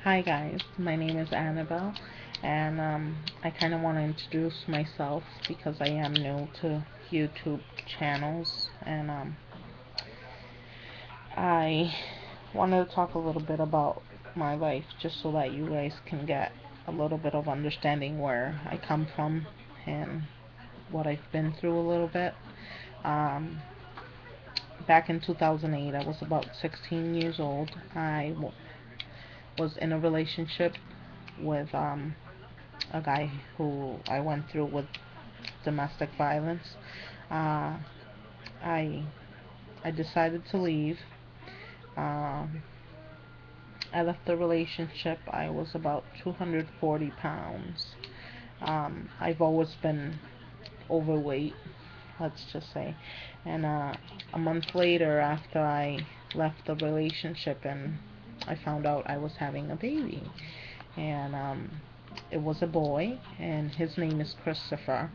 Hi guys, my name is Annabelle, and I kind of want to introduce myself because I am new to YouTube channels, and I wanted to talk a little bit about my life just so that you guys can get a little bit of understanding where I come from and what I've been through a little bit. Um, Back in 2008, I was about 16 years old. I was in a relationship with a guy who I went through with domestic violence. Uh, I I decided to leave. Um, I left the relationship. I was about 240 pounds. I've always been overweight, let's just say. And a month later, after I left the relationship, and I found out I was having a baby, and it was a boy, and his name is Christopher.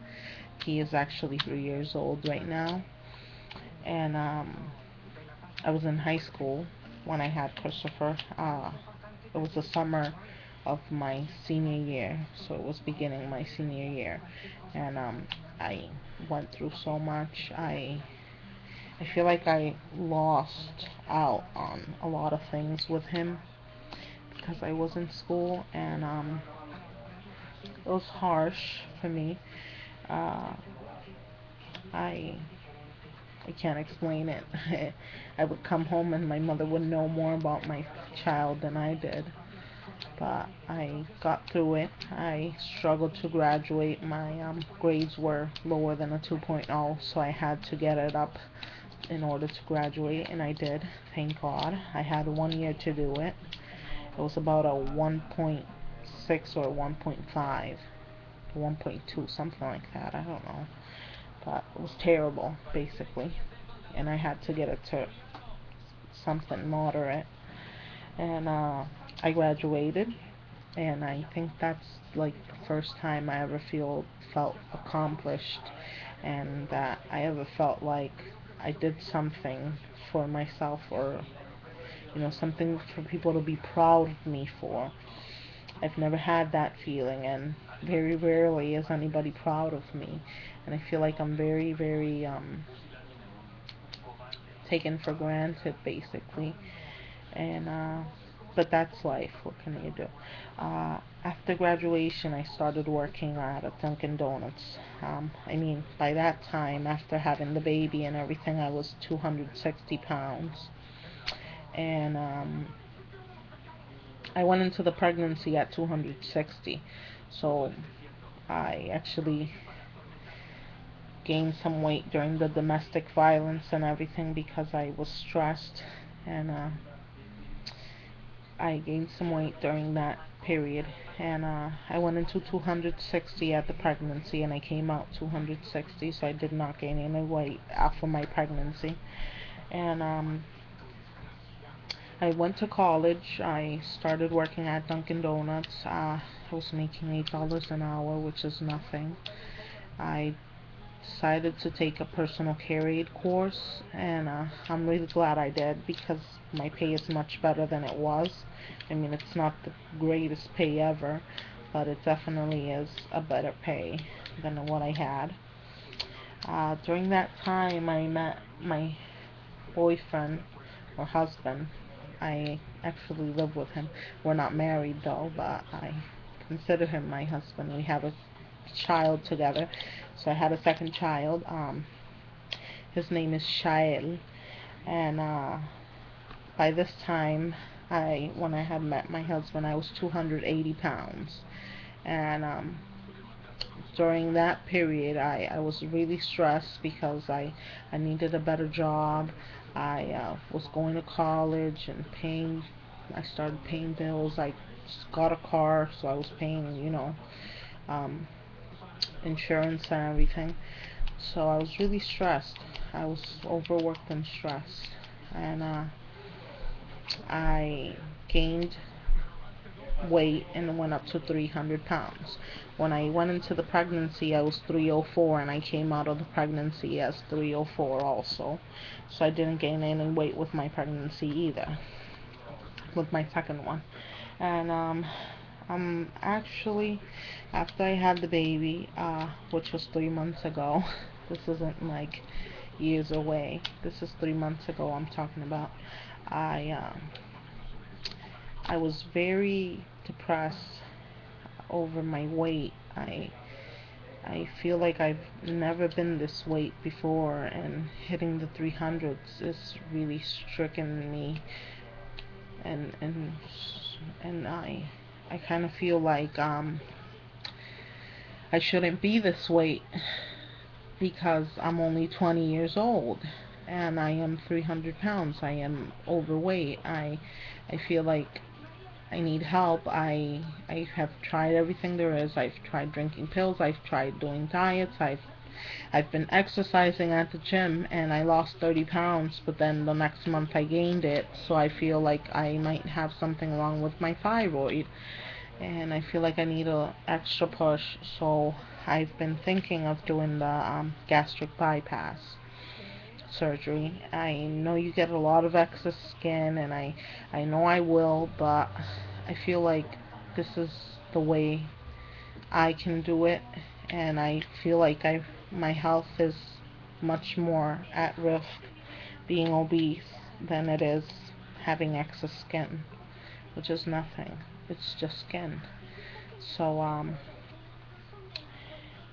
He is actually 3 years old right now, and I was in high school when I had Christopher. It was the summer of my senior year, so it was beginning my senior year, and I went through so much. I feel like I lost out on a lot of things with him because I was in school, and it was harsh for me. Uh, I I can't explain it. I would come home and my mother would know more about my child than I did. But I got through it. I struggled to graduate. My grades were lower than a 2.0, so I had to get it up in order to graduate, and I did. Thank God. I had 1 year to do it. It was about a 1.6 or 1.5, 1.2, something like that. I don't know. But it was terrible, basically. And I had to get it to something moderate. And I graduated, and I think that's like the first time I ever felt accomplished, and that I ever felt like I did something for myself, or something for people to be proud of me for. I've never had that feeling, and very rarely is anybody proud of me, and I feel like I'm very, very taken for granted, basically. And but that's life. What can you do? After graduation, I started working at a Dunkin' Donuts. I mean, by that time, after having the baby and everything, I was 260 pounds, and I went into the pregnancy at 260. So I actually gained some weight during the domestic violence and everything because I was stressed, and I gained some weight during that period, and I went into 260 at the pregnancy, and I came out 260, so I did not gain any weight after my pregnancy. And I went to college. I started working at Dunkin' Donuts. I was making $8 an hour, which is nothing. I decided to take a personal care aid course, and I'm really glad I did because my pay is much better than it was. I mean, it's not the greatest pay ever, but it definitely is a better pay than what I had. During that time, I met my boyfriend or husband. I actually live with him. We're not married though, but I consider him my husband. We have a child together. So I had a second child. His name is Shael, and by this time, when I had met my husband, I was 280 pounds, and during that period, I was really stressed because I needed a better job. I was going to college and I started paying bills. I just got a car, so I was paying, um, insurance and everything. So I was really stressed. I was overworked and stressed, and I gained weight and went up to 300 pounds. When I went into the pregnancy, I was 304, and I came out of the pregnancy as 304 also. So I didn't gain any weight with my pregnancy either, with my second one. And I'm actually, after I had the baby, which was 3 months ago, this isn't like years away, this is 3 months ago I'm talking about. I was very depressed over my weight. I feel like I've never been this weight before, and hitting the 300s is really stricken me, and and and I kind of feel like I shouldn't be this weight because I'm only 20 years old and I am 300 pounds. I am overweight. I feel like I need help. I have tried everything there is. I've tried drinking pills. I've tried doing diets. I've been exercising at the gym, and I lost 30 pounds, but then the next month I gained it. So I feel like I might have something wrong with my thyroid, and I feel like I need a extra push. So I've been thinking of doing the gastric bypass surgery. I know you get a lot of excess skin, and I know I will, but I feel like this is the way I can do it, and I feel like my health is much more at risk being obese than it is having excess skin, which is nothing. It's just skin. So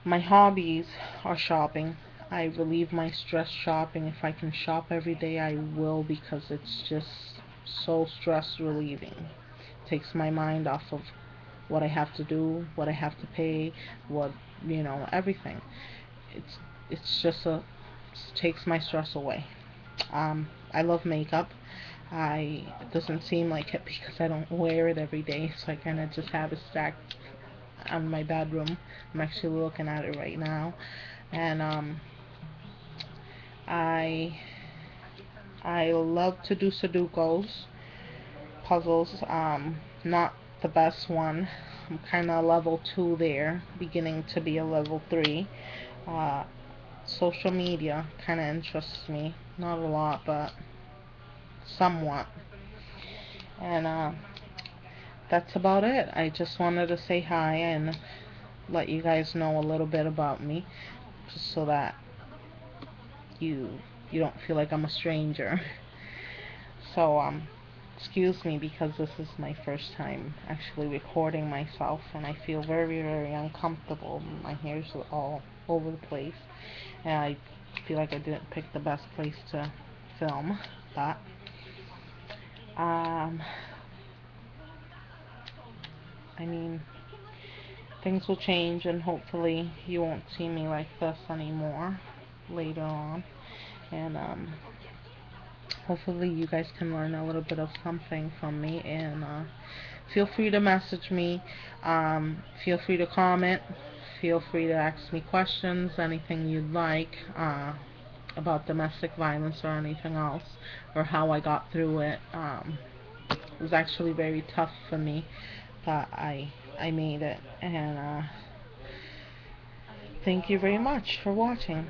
my hobbies are shopping. I relieve my stress shopping. If I can shop every day, I will, because it's just so stress relieving. Takes my mind off of what I have to do, what I have to pay, what, everything. It's just it takes my stress away. I love makeup. It doesn't seem like it because I don't wear it every day, so I kind of just have it stacked on my bedroom. I'm actually looking at it right now, and I I love to do Sudokus, puzzles. Not the best one. I'm kind of level 2 there, beginning to be a level 3. Uh, Social media kind of interests me. Not a lot, but somewhat. And that's about it. I just wanted to say hi and let you guys know a little bit about me, just so that you you don't feel like I'm a stranger. So excuse me, because this is my first time actually recording myself, and I feel very, very uncomfortable. My hair's all over the place, and I feel like I didn't pick the best place to film. But I mean, things will change, and hopefully you won't see me like this anymore later on. And hopefully you guys can learn a little bit of something from me. And feel free to message me. Feel free to comment. Feel free to ask me questions, anything you'd like, about domestic violence or anything else, or how I got through it. It was actually very tough for me, but I made it. And thank you very much for watching.